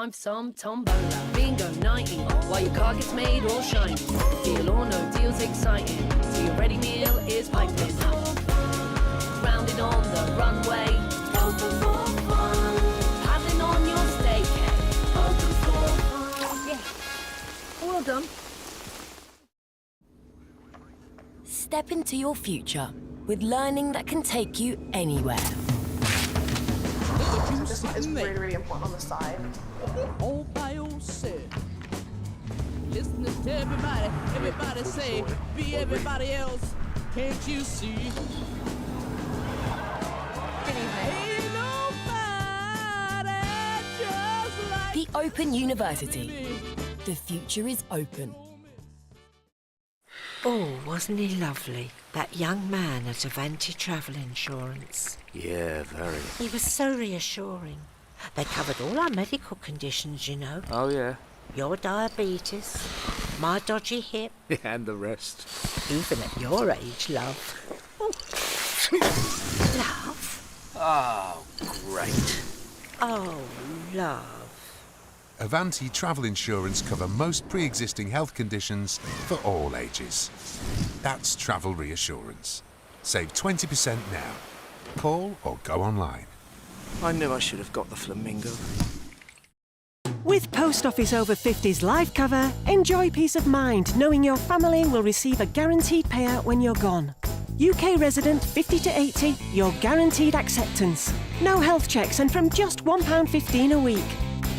time for some tombola. Bingo 90, while your car gets made all shiny. Deal or no deal's exciting, so your ready meal is piping. Grounded on the runway, open for fun. Paddling on your staycay, open for fun. Yeah, well done. Step into your future with learning that can take you anywhere. This one is really, really important on the side. All by yourself. Listening to everybody, everybody say, be everybody else. Can't you see? Good evening. Ain't nobody just like The Open University. The future is open. Oh, wasn't he lovely? That young man at Avanti Travel Insurance. Yeah, very. He was so reassuring. They covered all our medical conditions, you know. Oh, yeah. Your diabetes, my dodgy hip. And the rest. Even at your age, love. Oh. Love? Oh, great. Oh, love. Avanti Travel Insurance cover most pre-existing health conditions for all ages. That's travel reassurance. Save 20% now. Call or go online. I knew I should have got the flamingo. With Post Office Over 50s life cover, enjoy peace of mind knowing your family will receive a guaranteed payout when you're gone. UK resident 50 to 80, your guaranteed acceptance. No health checks and from just £1.15 a week.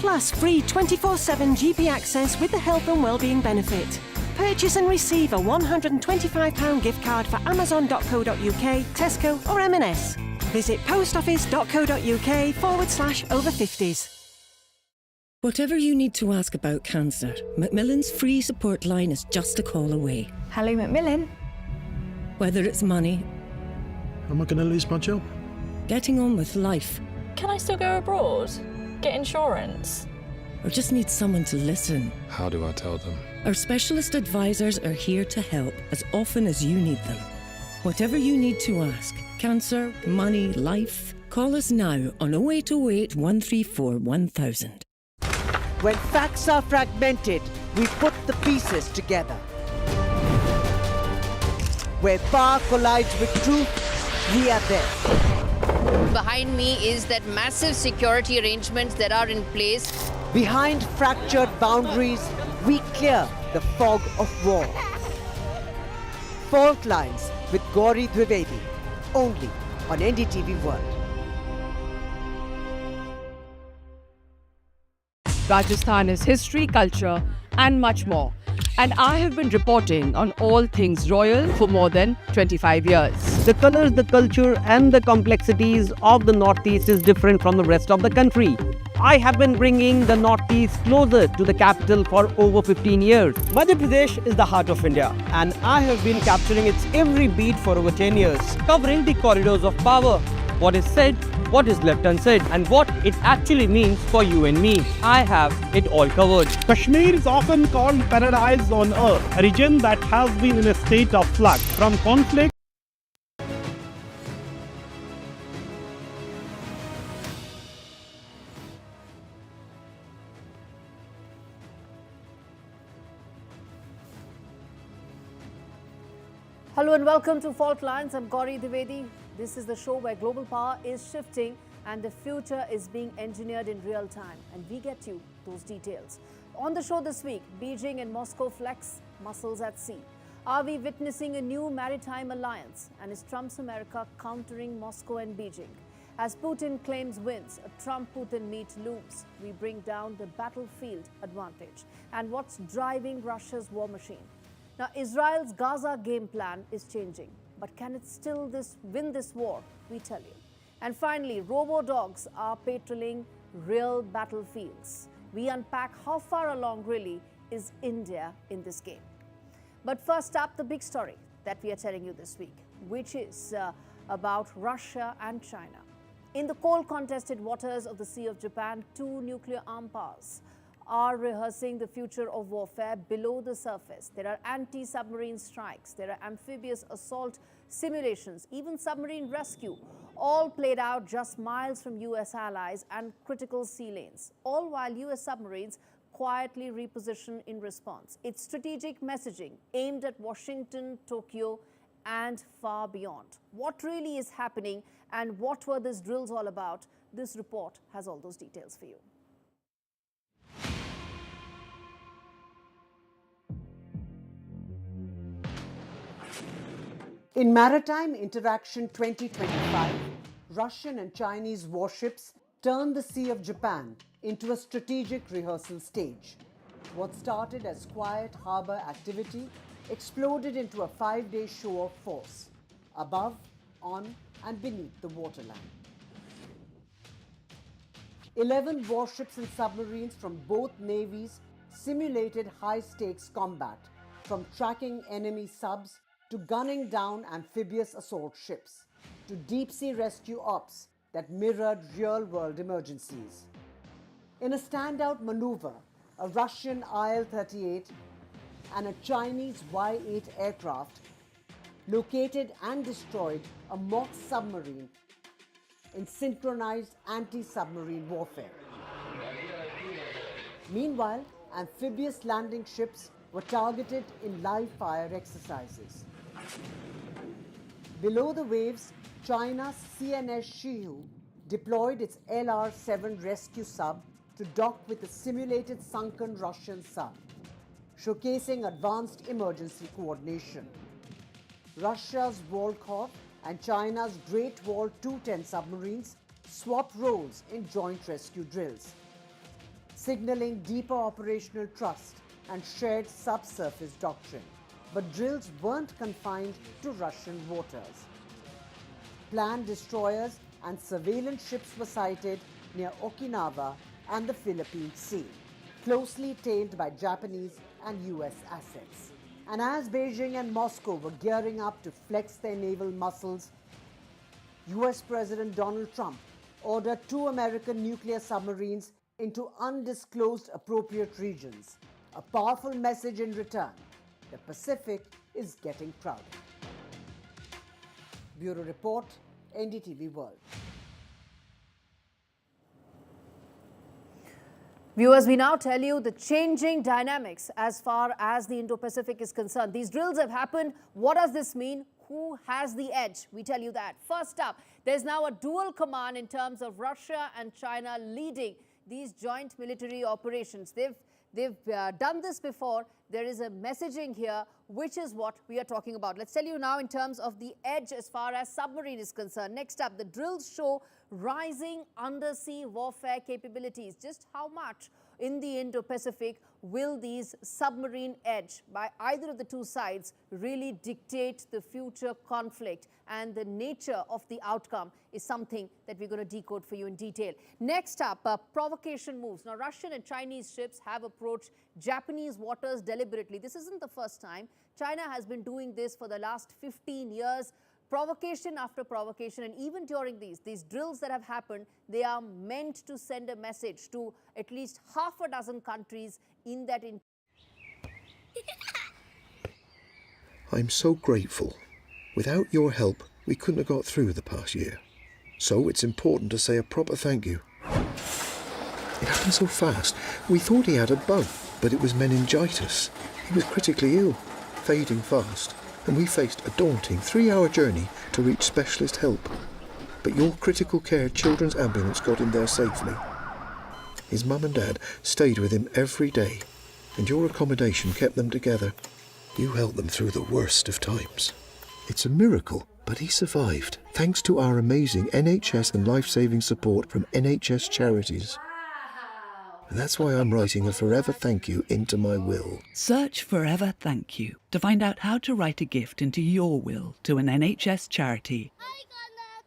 Plus free 24/7 GP access with the health and wellbeing benefit. Purchase and receive a £125 gift card for amazon.co.uk, Tesco or M&S. Visit postoffice.co.uk/over50s. Whatever you need to ask about cancer, Macmillan's free support line is just a call away. Hello, Macmillan. Whether it's money, am I going to lose my job? getting on with life, Can I still go abroad? Get insurance? or just need someone to listen. How do I tell them? Our specialist advisors are here to help as often as you need them. Whatever you need to ask, cancer, money, life, call us now on 0808 134 1000. When facts are fragmented, we put the pieces together. Where power collides with truth, we are there. Behind me is that massive security arrangements that are in place. Behind fractured boundaries, we clear the fog of war. Fault Lines with Gauri Dwivedi, only on NDTV World. Rajasthan is history, culture, and much more. And I have been reporting on all things royal for more than 25 years. The colors, the culture, and the complexities of the Northeast is different from the rest of the country. I have been bringing the Northeast closer to the capital for over 15 years. Madhya Pradesh is the heart of India, and I have been capturing its every beat for over 10 years, covering the corridors of power. What is said, what is left unsaid, and what it actually means for you and me. I have it all covered. Kashmir is often called paradise on earth, a region that has been in a state of flux from conflict. Hello and welcome to Fault Lines. I'm Gauri Dwivedi. This is the show where global power is shifting and the future is being engineered in real time. And we get you those details. On the show this week, Beijing and Moscow flex muscles at sea. Are we witnessing a new maritime alliance? And is Trump's America countering Moscow and Beijing? As Putin claims wins, a Trump-Putin meet looms. We bring down the battlefield advantage. And what's driving Russia's war machine? Now, Israel's Gaza game plan is changing. But can it still win this war? We tell you. And finally, robo-dogs are patrolling real battlefields. We unpack how far along really is India in this game. But first up, the big story that we are telling you this week, which is about Russia and China. In the cold contested waters of the Sea of Japan, two nuclear armed powers are rehearsing the future of warfare below the surface. There are anti-submarine strikes, there are amphibious assault simulations, even submarine rescue, all played out just miles from US allies and critical sea lanes, all while US submarines quietly reposition in response. It's strategic messaging aimed at Washington, Tokyo, and far beyond. What really is happening and what were these drills all about? This report has all those details for you. In Maritime Interaction 2025, Russian and Chinese warships turned the Sea of Japan into a strategic rehearsal stage. What started as quiet harbor activity exploded into a 5-day show of force, above, on, and beneath the waterline. 11 warships and submarines from both navies simulated high-stakes combat, from tracking enemy subs to gunning down amphibious assault ships, to deep-sea rescue ops that mirrored real-world emergencies. In a standout maneuver, a Russian IL-38 and a Chinese Y-8 aircraft located and destroyed a mock submarine in synchronized anti-submarine warfare. Meanwhile, amphibious landing ships were targeted in live-fire exercises. Below the waves, China's CNS Shihu deployed its LR-7 rescue sub to dock with a simulated sunken Russian sub, showcasing advanced emergency coordination. Russia's Volkov and China's Great Wall 210 submarines swapped roles in joint rescue drills, signaling deeper operational trust and shared subsurface doctrine. But drills weren't confined to Russian waters. Planned destroyers and surveillance ships were sighted near Okinawa and the Philippine Sea, closely tailed by Japanese and US assets. And as Beijing and Moscow were gearing up to flex their naval muscles, US President Donald Trump ordered 2 American nuclear submarines into undisclosed appropriate regions, a powerful message in return. The Pacific is getting crowded. Bureau Report, NDTV World. Viewers, we now tell you the changing dynamics as far as the Indo-Pacific is concerned. These drills have happened. What does this mean? Who has the edge? We tell you that. First up, there's now a dual command in terms of Russia and China leading these joint military operations. They've done this before. There is a messaging here, which is what we are talking about. Let's tell you now in terms of the edge as far as submarine is concerned. Next up, the drills show rising undersea warfare capabilities. Just how much in the Indo-Pacific will these submarine edge by either of the two sides really dictate the future conflict, and the nature of the outcome is something that we're going to decode for you in detail. Next up, provocation moves. Now, Russian and Chinese ships have approached Japanese waters deliberately. This isn't the first time. China has been doing this for the last 15 years. Provocation after provocation, and even during these drills that have happened, they are meant to send a message to at least half a dozen countries in that. I'm so grateful. Without your help, we couldn't have got through the past year. So it's important to say a proper thank you. It happened so fast. We thought he had a bug, but it was meningitis. He was critically ill, fading fast. And we faced a daunting 3-hour journey to reach specialist help. But your critical care children's ambulance got him there safely. His mum and dad stayed with him every day, and your accommodation kept them together. You helped them through the worst of times. It's a miracle, but he survived, thanks to our amazing NHS and life-saving support from NHS charities. And that's why I'm writing a forever thank you into my will. Search Forever Thank You to find out how to write a gift into your will to an NHS charity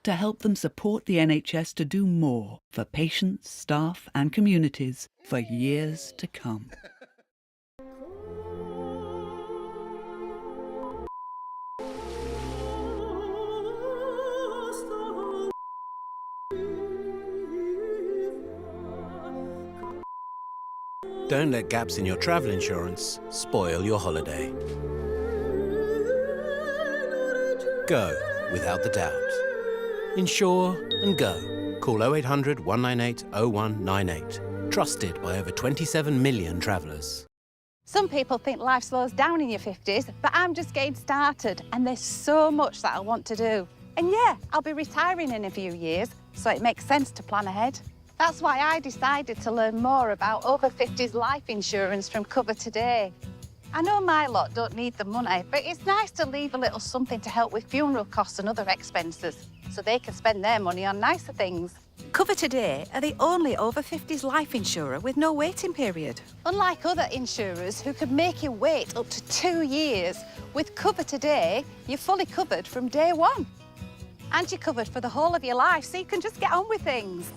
to help them support the NHS to do more for patients, staff and communities for years to come. Don't let gaps in your travel insurance spoil your holiday. Go without the doubt. Insure and go. Call 0800 198 0198. Trusted by over 27 million travellers. Some people think life slows down in your 50s, but I'm just getting started and there's so much that I want to do. And yeah, I'll be retiring in a few years, so it makes sense to plan ahead. That's why I decided to learn more about over 50s life insurance from Cover Today. I know my lot don't need the money, but it's nice to leave a little something to help with funeral costs and other expenses, so they can spend their money on nicer things. Cover Today are the only over 50s life insurer with no waiting period. Unlike other insurers who could make you wait up to 2 years, with Cover Today, you're fully covered from day one. And you're covered for the whole of your life, so you can just get on with things.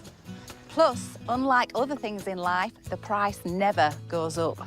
Plus, unlike other things in life, the price never goes up.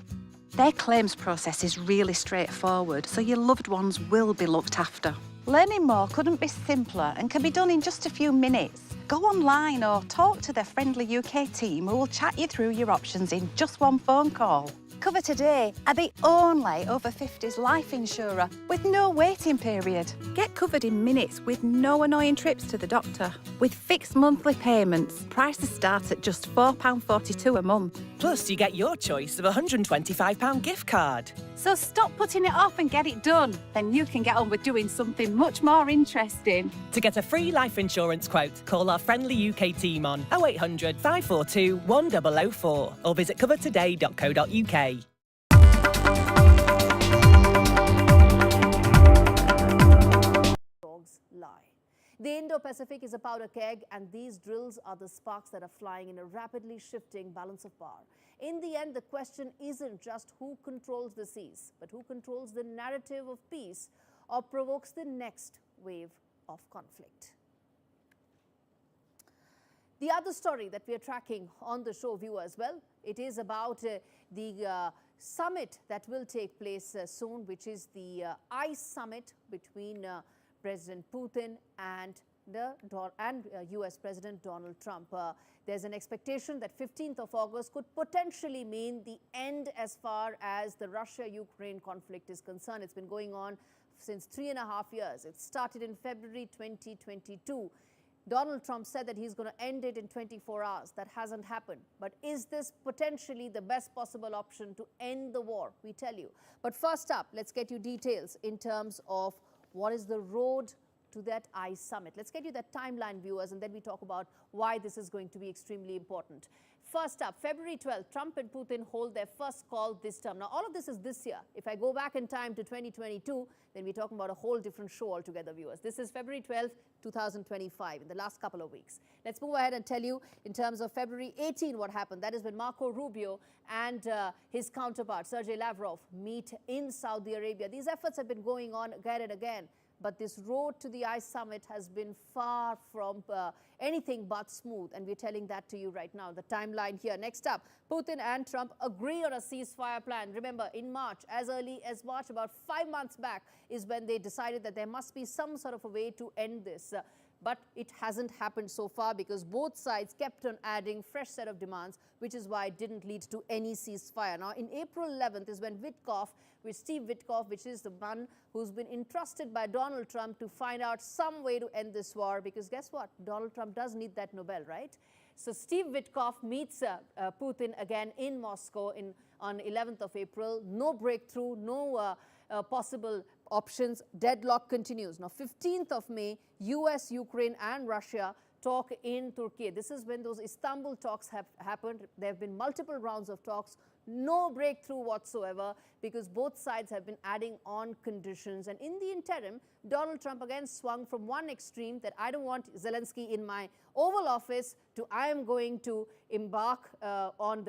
Their claims process is really straightforward, so your loved ones will be looked after. Learning more couldn't be simpler and can be done in just a few minutes. Go online or talk to their friendly UK team who will chat you through your options in just one phone call. Cover Today are the only over 50s life insurer with no waiting period. Get covered in minutes with no annoying trips to the doctor. With fixed monthly payments, prices start at just £4.42 a month. Plus, you get your choice of a £125 gift card. So stop putting it off and get it done. Then you can get on with doing something much more interesting. To get a free life insurance quote, call our friendly UK team on 0800 542 1004 or visit covertoday.co.uk. Dogs lie. The Indo-Pacific is a powder keg, and these drills are the sparks that are flying in a rapidly shifting balance of power. In the end, the question isn't just who controls the seas, but who controls the narrative of peace or provokes the next wave of conflict. The other story that we are tracking on the show, viewers, well, it is about the summit that will take place soon, which is the ICE summit between President Putin and US President Donald Trump. There's an expectation that 15th of August could potentially mean the end as far as the Russia-Ukraine conflict is concerned. It's been going on since 3.5 years. It started in February 2022. Donald Trump said that he's going to end it in 24 hours. That hasn't happened. But is this potentially the best possible option to end the war? We tell you. But first up, let's get you details in terms of what is the road to that ICE summit. Let's get you that timeline, viewers, and then we talk about why this is going to be extremely important. First up, February 12th, Trump and Putin hold their first call this term. Now, all of this is this year. If I go back in time to 2022, then we're talking about a whole different show altogether, viewers. This is February 12th, 2025, in the last couple of weeks. Let's move ahead and tell you in terms of February 18 what happened. That is when Marco Rubio and his counterpart, Sergei Lavrov, meet in Saudi Arabia. These efforts have been going on again and again. But this road to the ICE summit has been far from anything but smooth, and we're telling that to you right now. The timeline here. Next up, Putin and Trump agree on a ceasefire plan. Remember, in March, as early as March, about 5 months back, is when they decided that there must be some sort of a way to end this. But it hasn't happened so far because both sides kept on adding fresh set of demands, which is why it didn't lead to any ceasefire. Now, in April 11th is when Steve Witkoff, which is the man who's been entrusted by Donald Trump to find out some way to end this war, because guess what? Donald Trump does need that Nobel, right? So Steve Witkoff meets Putin again in Moscow on 11th of April. No breakthrough, no possible options. Deadlock continues. Now, 15th of May, US, Ukraine and Russia talk in Turkey. This is when those Istanbul talks have happened. There have been multiple rounds of talks. No breakthrough whatsoever because both sides have been adding on conditions. And in the interim, Donald Trump again swung from one extreme that I don't want Zelensky in my Oval Office to I am going to embark and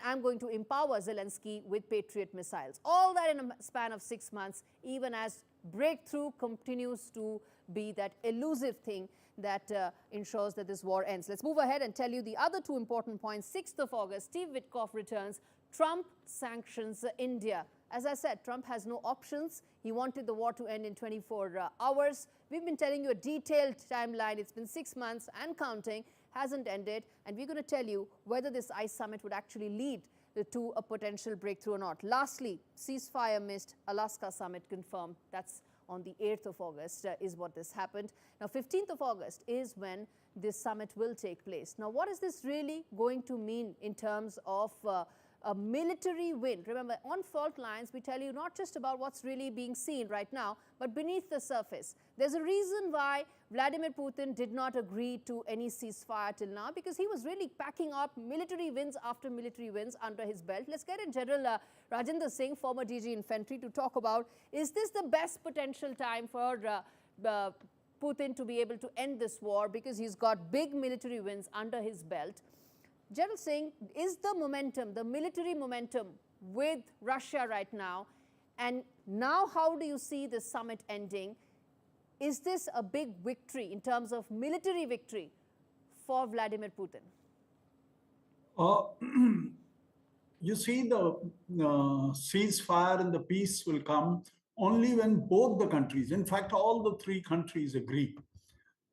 I'm going to empower Zelensky with Patriot missiles. All that in a span of 6 months, even as breakthrough continues to be that elusive thing that ensures that this war ends. Let's move ahead and tell you the other two important points. 6th of August, Steve Witkoff returns. Trump sanctions India. As I said, Trump has no options. He wanted the war to end in 24 hours. We've been telling you a detailed timeline. It's been 6 months and counting, hasn't ended. And we're going to tell you whether this ICE summit would actually lead to a potential breakthrough or not. Lastly, ceasefire missed, Alaska summit confirmed. That's on the 8th of August is what this happened. Now, 15th of August is when this summit will take place. Now, what is this really going to mean in terms of a military win? Remember, on fault lines, we tell you not just about what's really being seen right now, but beneath the surface. There's a reason why Vladimir Putin did not agree to any ceasefire till now, because he was really packing up military wins after military wins under his belt. Let's get in General Rajinder Singh, former DG Infantry, to talk about, is this the best potential time for Putin to be able to end this war, because he's got big military wins under his belt? General Singh, is the momentum, the military momentum with Russia right now, and now how do you see the summit ending? Is this a big victory in terms of military victory for Vladimir Putin? You see, the ceasefire and the peace will come only when both the countries, in fact, all the three countries agree.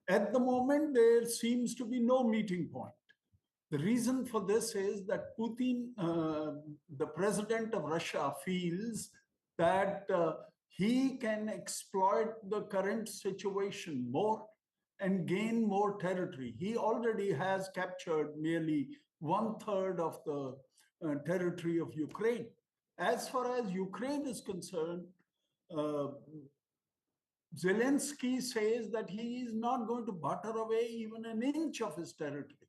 At the moment, there seems to be no meeting point. The reason for this is that Putin, the president of Russia, feels that he can exploit the current situation more and gain more territory. He already has captured nearly 1/3 of the territory of Ukraine. As far as Ukraine is concerned, Zelensky says that he is not going to butter away even an inch of his territory.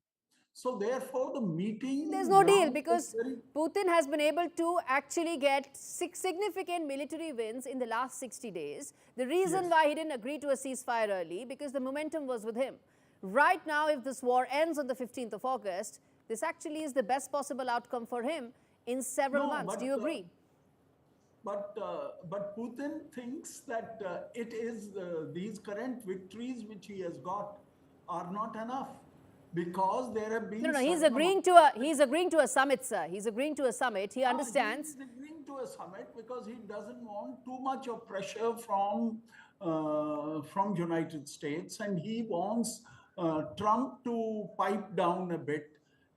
So therefore, the meeting... There's no deal, because Putin has been able to actually get significant military wins in the last 60 days. The reason why he didn't agree to a ceasefire early, because the momentum was with him. Right now, if this war ends on the 15th of August, this actually is the best possible outcome for him in several months. Do you agree? But Putin thinks that it is these current victories which he has got are not enough, because there have been... No, he's agreeing to a summit, sir. He's agreeing to a summit. He understands. He's agreeing to a summit because he doesn't want too much of pressure from United States, and he wants Trump to pipe down a bit.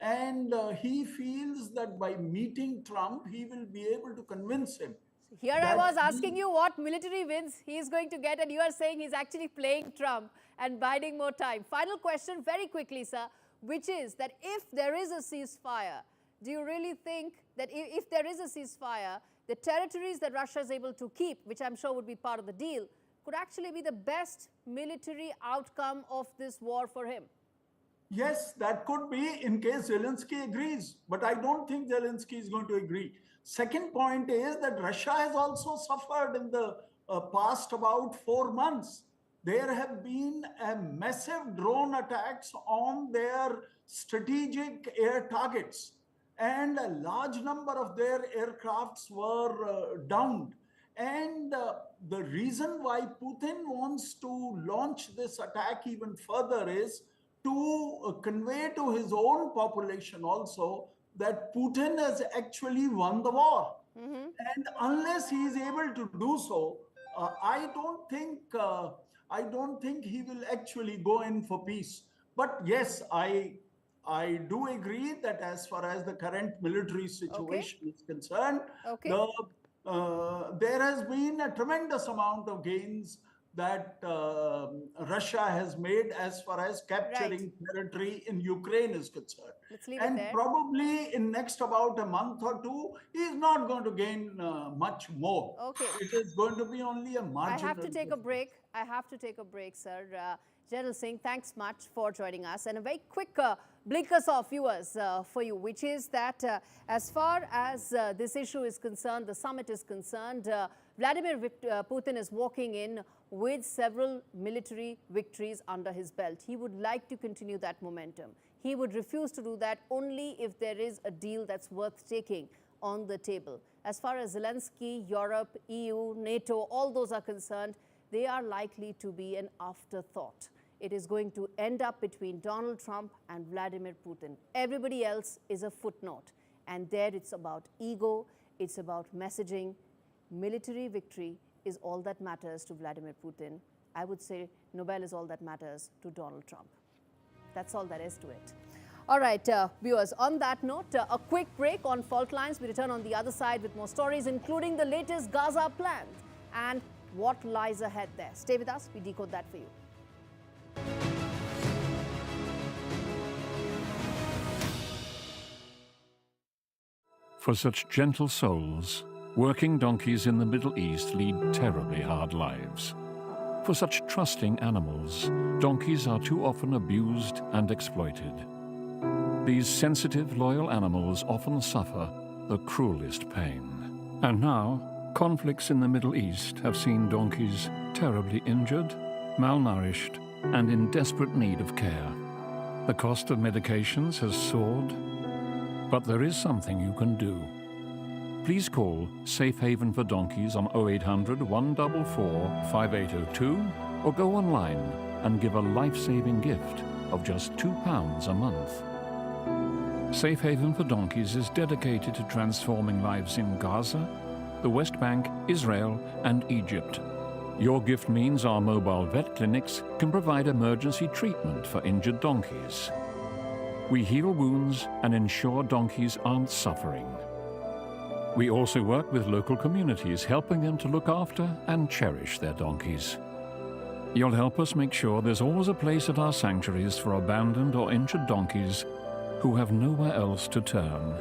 And he feels that by meeting Trump, he will be able to convince him. Here I was asking you what military wins he is going to get, and you are saying he's actually playing Trump and biding more time. Final question very quickly, sir, which is that if there is a ceasefire, do you really think that if there is a ceasefire, the territories that Russia is able to keep, which I'm sure would be part of the deal, could actually be the best military outcome of this war for him? Yes, that could be in case Zelensky agrees, but I don't think Zelensky is going to agree. Second point is that Russia has also suffered in the past about 4 months. There have been massive drone attacks on their strategic air targets, and a large number of their aircrafts were downed. And the reason why Putin wants to launch this attack even further is to convey to his own population also that Putin has actually won the war. And unless he is able to do so, I don't think he will actually go in for peace. But yes, I do agree that as far as the current military situation is concerned, there has been a tremendous amount of gains that Russia has made as far as capturing territory in Ukraine is concerned. Let's leave and it there. Probably in next about a month or two, he is not going to gain much more. It is going to be only a marginal... I have to take a break. I have to take a break, sir. General Singh, thanks much for joining us. And a very quick blinkers of viewers for you, which is that as far as this issue is concerned, the summit is concerned, Vladimir Putin is walking in with several military victories under his belt. He would like to continue that momentum. He would refuse to do that only if there is a deal that's worth taking on the table. As far as Zelensky, Europe, EU, NATO, all those are concerned, they are likely to be an afterthought. It is going to end up between Donald Trump and Vladimir Putin. Everybody else is a footnote. And there it's about ego, it's about messaging. Military victory is all that matters to Vladimir Putin. I would say Nobel is all that matters to Donald Trump. That's all there is to it. All right, viewers, on that note, a quick break on fault lines. We return on the other side with more stories, including the latest Gaza plans and What lies ahead there? Stay with us, we decode that for you. For such gentle souls, working donkeys in the Middle East lead terribly hard lives. For such trusting animals, donkeys are too often abused and exploited. These sensitive, loyal animals often suffer the cruelest pain. And now, conflicts in the Middle East have seen donkeys terribly injured, malnourished, and in desperate need of care. The cost of medications has soared, but there is something you can do. Please call Safe Haven for Donkeys on 0800 144 5802 or go online and give a life-saving gift of just £2 a month. Safe Haven for Donkeys is dedicated to transforming lives in Gaza, the West Bank, Israel, and Egypt. Your gift means our mobile vet clinics can provide emergency treatment for injured donkeys. We heal wounds and ensure donkeys aren't suffering. We also work with local communities, helping them to look after and cherish their donkeys. You'll help us make sure there's always a place at our sanctuaries for abandoned or injured donkeys who have nowhere else to turn.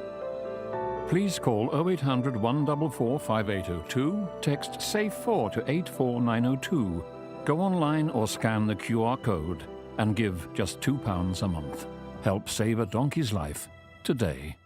Please call 0800 144 5802, text SAFE4 to 84902, go online or scan the QR code and give just £2 a month. Help save a donkey's life today.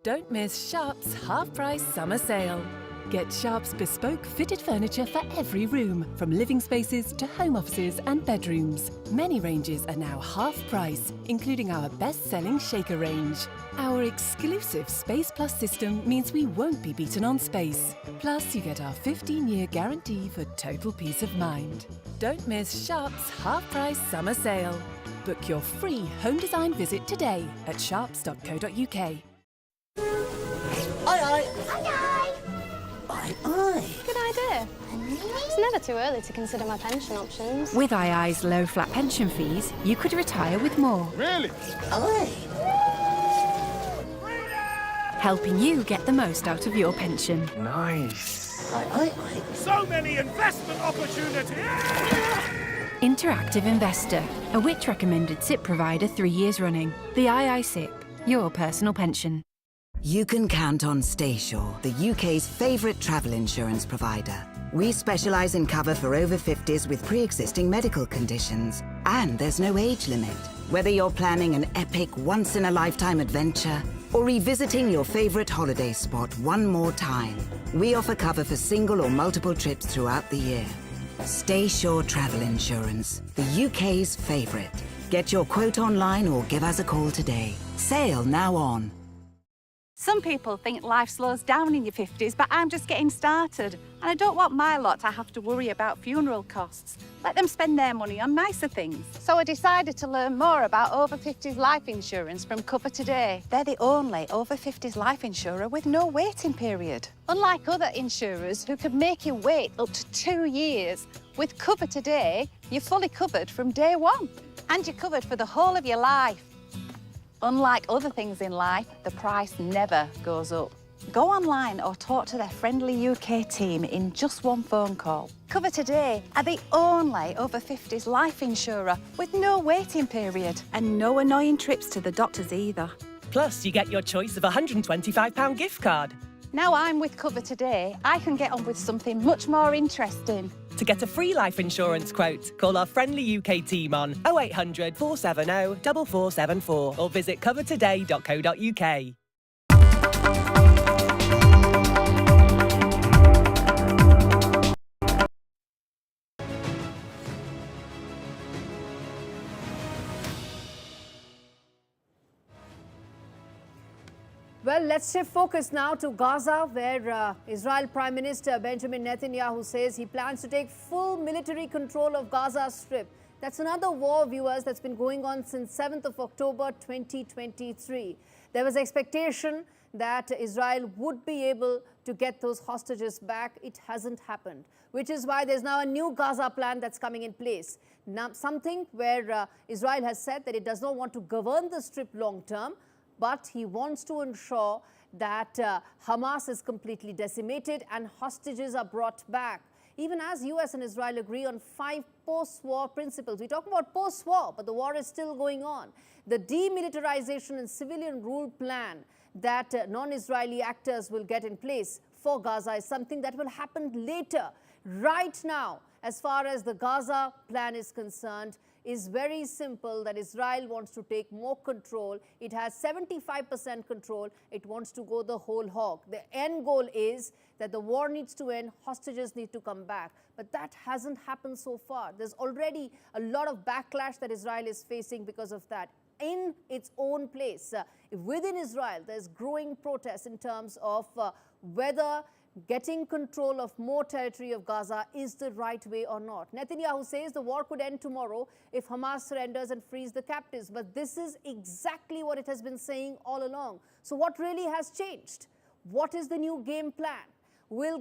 Don't miss Sharp's half-price summer sale. Get Sharp's bespoke fitted furniture for every room, from living spaces to home offices and bedrooms. Many ranges are now half price, including our best-selling shaker range. Our exclusive Space Plus system means we won't be beaten on space. Plus, you get our 15-year guarantee for total peace of mind. Don't miss Sharp's half-price summer sale. Book your free home design visit today at sharps.co.uk. Aye, aye. Aye, aye. Aye, aye. Good idea. It's never too early to consider my pension options. With II's low flat pension fees, you could retire with more. Really? Aye. Helping you get the most out of your pension. Nice. Aye, aye, aye. So many investment opportunities! Interactive Investor, a Which recommended SIP provider 3 years running. The II SIP, your personal pension. You can count on Stayshore, the UK's favourite travel insurance provider. We specialise in cover for over 50s with pre-existing medical conditions. And there's no age limit. Whether you're planning an epic, once-in-a-lifetime adventure or revisiting your favourite holiday spot one more time, we offer cover for single or multiple trips throughout the year. Stayshore Travel Insurance, the UK's favourite. Get your quote online or give us a call today. Sale now on. Some people think life slows down in your 50s, but I'm just getting started. And I don't want my lot to have to worry about funeral costs. Let them spend their money on nicer things. So I decided to learn more about over 50s life insurance from Cover Today. They're the only over 50s life insurer with no waiting period. Unlike other insurers who could make you wait up to 2 years, with Cover Today, you're fully covered from day one. And you're covered for the whole of your life. Unlike other things in life, the price never goes up. Go online or talk to their friendly UK team in just one phone call. Cover Today are the only over 50s life insurer with no waiting period. And no annoying trips to the doctors either. Plus, you get your choice of a £125 gift card. Now I'm with Cover Today, I can get on with something much more interesting. To get a free life insurance quote, call our friendly UK team on 0800 470 4474 or visit covertoday.co.uk. Well, let's shift focus now to Gaza, where Israel Prime Minister Benjamin Netanyahu says he plans to take full military control of Gaza Strip. That's another war, viewers, that's been going on since 7th of October 2023. There was expectation that Israel would be able to get those hostages back. It hasn't happened, which is why there's now a new Gaza plan that's coming in place. Now, something where Israel has said that it does not want to govern the Strip long term, but he wants to ensure that Hamas is completely decimated and hostages are brought back. even as US and Israel agree on 5 post-war principles. We talk about post-war, but the war is still going on. The demilitarization and civilian rule plan that non-Israeli actors will get in place for Gaza is something that will happen later. Right now, as far as the Gaza plan is concerned, is very simple, that Israel wants to take more control. It has 75% control. It wants to go the whole hog. The end goal is that the war needs to end, hostages need to come back. But that hasn't happened so far. There's already a lot of backlash that Israel is facing because of that in its own place. Within Israel, there's growing protests in terms of whether getting control of more territory of Gaza is the right way or not. Netanyahu says the war could end tomorrow if Hamas surrenders and frees the captives. But this is exactly what it has been saying all along. So what really has changed? What is the new game plan? Will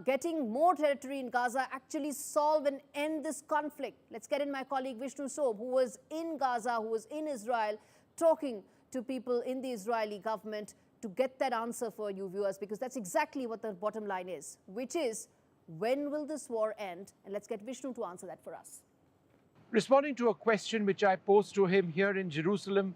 getting more territory in Gaza actually solve and end this conflict? Let's get in my colleague Vishnu Sob, who was in Gaza, who was in Israel, talking to people in the Israeli government to get that answer for you viewers, because that's exactly what the bottom line is, which is, when will this war end? And let's get Vishnu to answer that for us. Responding to a question which I posed to him here in Jerusalem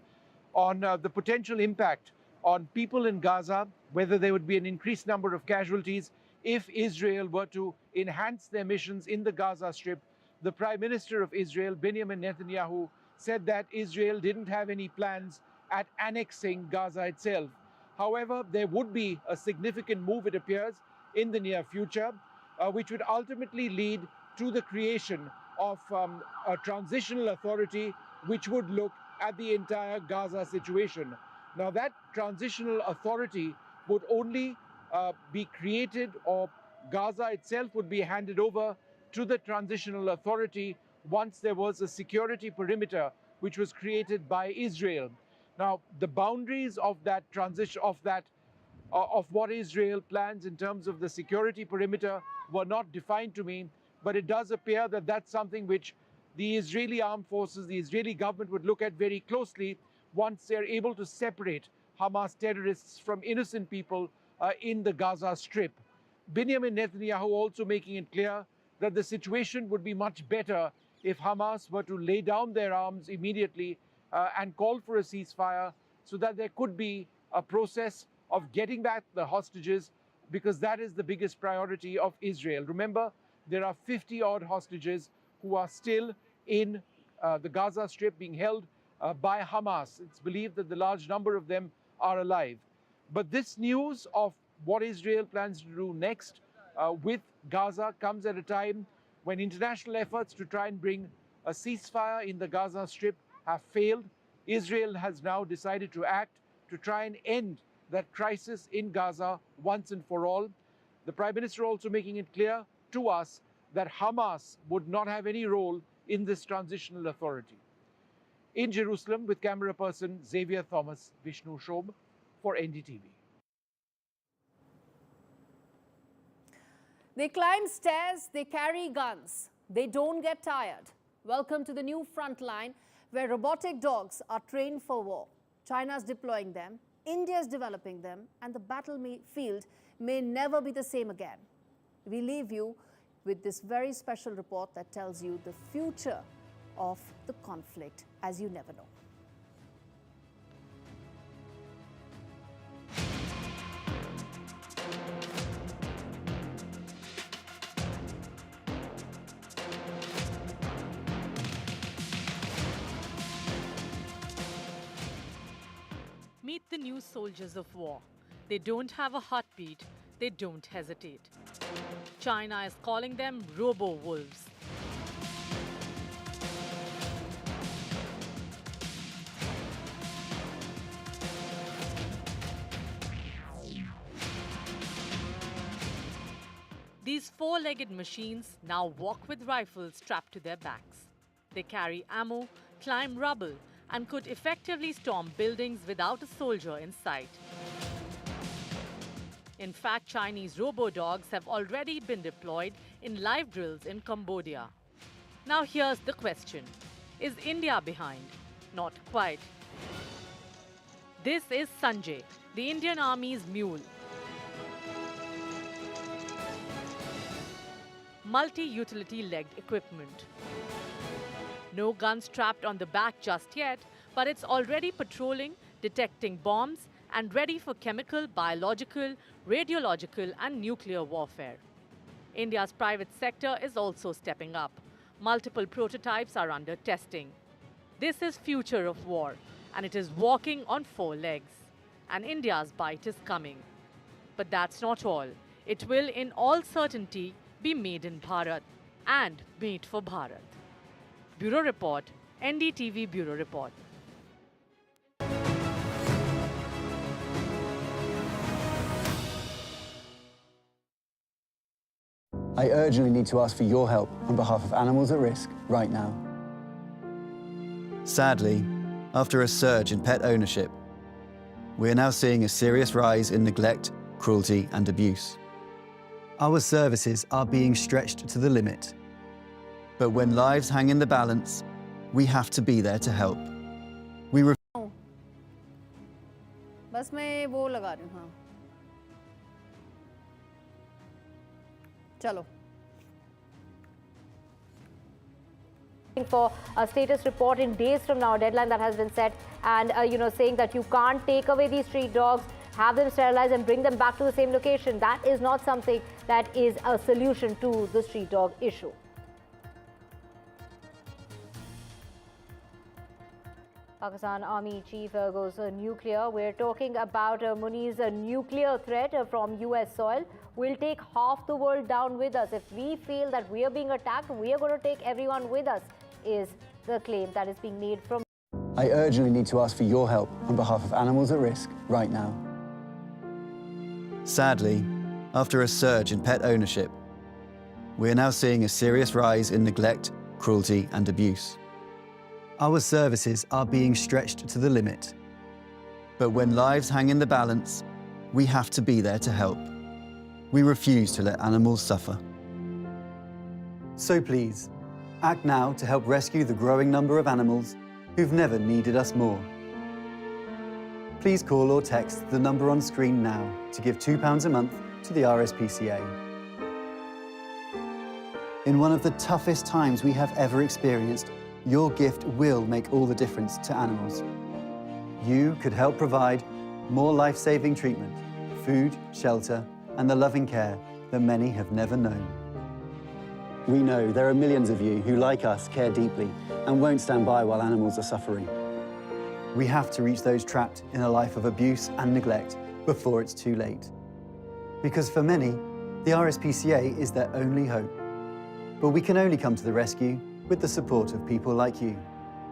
on the potential impact on people in Gaza, whether there would be an increased number of casualties if Israel were to enhance their missions in the Gaza Strip, the Prime Minister of Israel, Benjamin Netanyahu, said that Israel didn't have any plans at annexing Gaza itself. However, there would be a significant move, it appears, in the near future, which would ultimately lead to the creation of a transitional authority which would look at the entire Gaza situation. Now, that transitional authority would only be created, or Gaza itself would be handed over to the transitional authority once there was a security perimeter which was created by Israel. Now, the boundaries of that transition, of what Israel plans in terms of the security perimeter were not defined to me, but it does appear that that's something which the Israeli armed forces, the Israeli government would look at very closely once they're able to separate Hamas terrorists from innocent people in the Gaza Strip. Benjamin Netanyahu also making it clear that the situation would be much better if Hamas were to lay down their arms immediately and call for a ceasefire, so that there could be a process of getting back the hostages, because that is the biggest priority of Israel. Remember, there are 50-odd hostages who are still in the Gaza Strip being held by Hamas. It's believed that the large number of them are alive. But this news of what Israel plans to do next with Gaza comes at a time when international efforts to try and bring a ceasefire in the Gaza Strip have failed. Israel has now decided to act to try and end that crisis in Gaza once and for all. The Prime Minister also making it clear to us that Hamas would not have any role in this transitional authority. In Jerusalem, with camera person Xavier Thomas, Vishnu Shob for NDTV. They climb stairs, they carry guns, they don't get tired. Welcome to the new front line, where robotic dogs are trained for war. China's deploying them, India's developing them, and the battlefield may never be the same again. We leave you with this very special report that tells you the future of the conflict as you never know. Meet the new soldiers of war. They don't have a heartbeat, they don't hesitate. China is calling them robo-wolves. These four-legged machines now walk with rifles strapped to their backs. They carry ammo, climb rubble, and could effectively storm buildings without a soldier in sight. In fact, Chinese robo-dogs have already been deployed in live drills in Cambodia. Now here's the question. Is India behind? Not quite. This is Sanjay, the Indian Army's mule. multi-utility legged equipment. No guns strapped on the back just yet, but it's already patrolling, detecting bombs, and ready for chemical, biological, radiological, and nuclear warfare. India's private sector is also stepping up. Multiple prototypes are under testing. This is future of war, and it is walking on four legs. And India's bite is coming. But that's not all. It will, in all certainty, be made in Bharat and made for Bharat. Bureau Report, NDTV Bureau Report. I urgently need to ask for your help on behalf of animals at risk right now. Sadly, after a surge in pet ownership, we are now seeing a serious rise in neglect, cruelty and abuse. Our services are being stretched to the limit. But when lives hang in the balance, we have to be there to help. We बस मैं वो लगा रही हूँ हाँ चलो for a status report in days from now, a deadline that has been set, and saying that you can't take away these street dogs, have them sterilized and bring them back to the same location. That is not something that is a solution to the street dog issue. Pakistan Army Chief goes nuclear. We're talking about Muni's nuclear threat from US soil. We'll take half the world down with us. If we feel that we are being attacked, we are going to take everyone with us, is the claim that is being made from. I urgently need to ask for your help on behalf of animals at risk right now. Sadly, after a surge in pet ownership, we are now seeing a serious rise in neglect, cruelty and abuse. Our services are being stretched to the limit. But when lives hang in the balance, we have to be there to help. We refuse to let animals suffer. So please, act now to help rescue the growing number of animals who've never needed us more. Please call or text the number on screen now to give £2 a month to the RSPCA. In one of the toughest times we have ever experienced, your gift will make all the difference to animals. You could help provide more life-saving treatment, food, shelter, and the loving care that many have never known. We know there are millions of you who, like us, care deeply and won't stand by while animals are suffering. We have to reach those trapped in a life of abuse and neglect before it's too late. Because for many, the RSPCA is their only hope. But we can only come to the rescue with the support of people like you.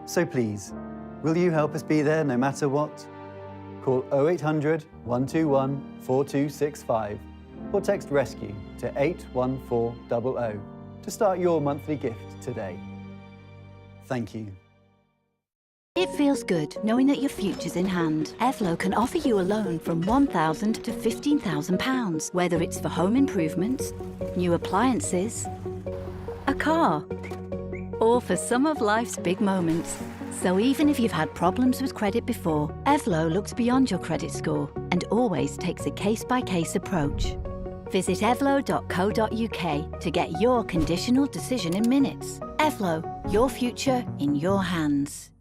So please, will you help us be there no matter what? Call 0800 121 4265 or text RESCUE to 81400 to start your monthly gift today. Thank you. It feels good knowing that your future's in hand. Evlo can offer you a loan from £1,000 to £15,000, whether it's for home improvements, new appliances, a car, or for some of life's big moments. So even if you've had problems with credit before, Evlo looks beyond your credit score and always takes a case-by-case approach. Visit evlo.co.uk to get your conditional decision in minutes. Evlo, your future in your hands.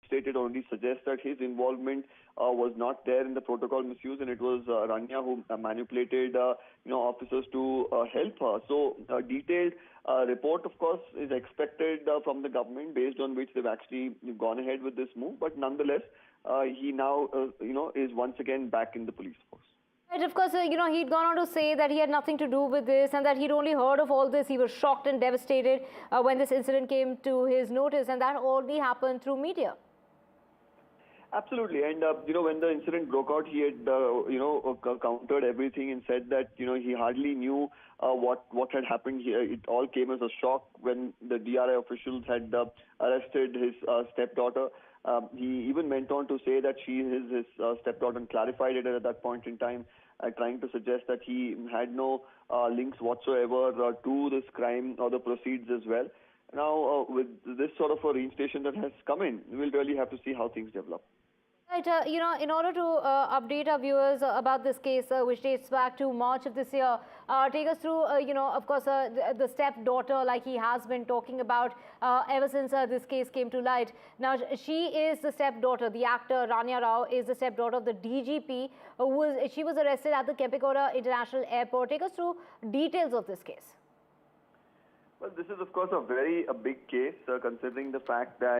Stated only suggests that his involvement was not there in the protocol misuse, and it was Rania who manipulated officers to help her. So a detailed report, of course, is expected from the government, based on which they've actually gone ahead with this move. But nonetheless, he now is once again back in the police force. And of course, he'd gone on to say that he had nothing to do with this and that he'd only heard of all this. He was shocked and devastated when this incident came to his notice, and that only happened through media. Absolutely, and when the incident broke out, he had countered everything and said that he hardly knew what had happened here. It all came as a shock when the DRI officials had arrested his stepdaughter. He even went on to say that she is his stepdaughter, and clarified it at that point in time, trying to suggest that he had no links whatsoever to this crime or the proceeds as well. Now, with this sort of a reinstation that has come in, we'll really have to see how things develop. Right, in order to update our viewers about this case, which dates back to March of this year, take us through, of course, the stepdaughter, like he has been talking about ever since this case came to light. Now, she is the stepdaughter. The actor Rania Rao is the stepdaughter of the DGP. She was arrested at the Kempegowda International Airport. Take us through details of this case. Well, this is, of course, a big case, considering the fact that